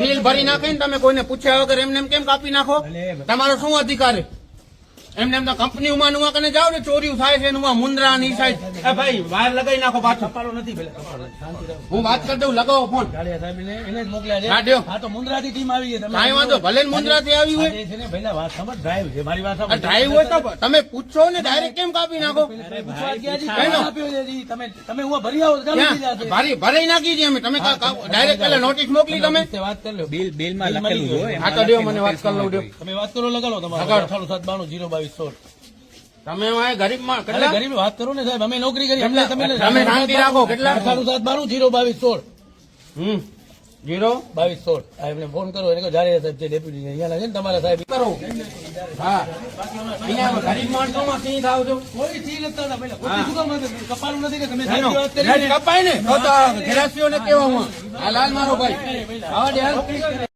Bill ભરી નાખીને તમે કોઈને પૂછ્યા વગર એમને કેમ કાપી નાખો? તમારો શું અધિકાર છે? એમને એમ તો કંપનીમાં નુવા કને જાઓ ને ચોરી થાય છે મુંદ્રા ની સાઈડ. ભાઈ બહાર લગાવી નાખો પાછું. હું વાત કરી દઉં, લગાવો ફોન. મુંદ્રા થી ટીમ આવી ગઈ. કાંઈ વાંધો, ભલે મુંદ્રા થી આવી હોય. ડ્રાઈવ હોય તો તમે પૂછો ને, ડાયરેક્ટ કેમ કાપી નાખો? તમે હું ભરી આવો ભરાઈ નાખી છે અમે. તમે ડાયરેક્ટ પેલા નોટિસ મોકલી તમે વાત કરી લો. બિલ માં લખેલું હોય. હા તો દો મને વાત કરી લઉં. તમે વાત કરો, લગાડો તમારે 9892 તમે ગરીબ માં કેટલા ગરીબ વાત કરો ને સાહેબ. અમે નોકરી કરી તમે શાંતિ રાખો. કેટલા 9892 022 16 022 16 એમને ફોન કરો. એને કહો જાડેજા સાહેબ છે ડેપ્યુટી અહીંયા છે ને તમારા સાહેબ કરો. હા અહીંયા ગરીબ માણસો માં સિંહ થાવ છો. કોઈ ચીજ નથી પેલા કોઈ શું કામ કપાલું નથી કે તમે કપાય ને તો ઘેરાસીઓ ને કેવા આ લાલ મારો ભાઈ આવા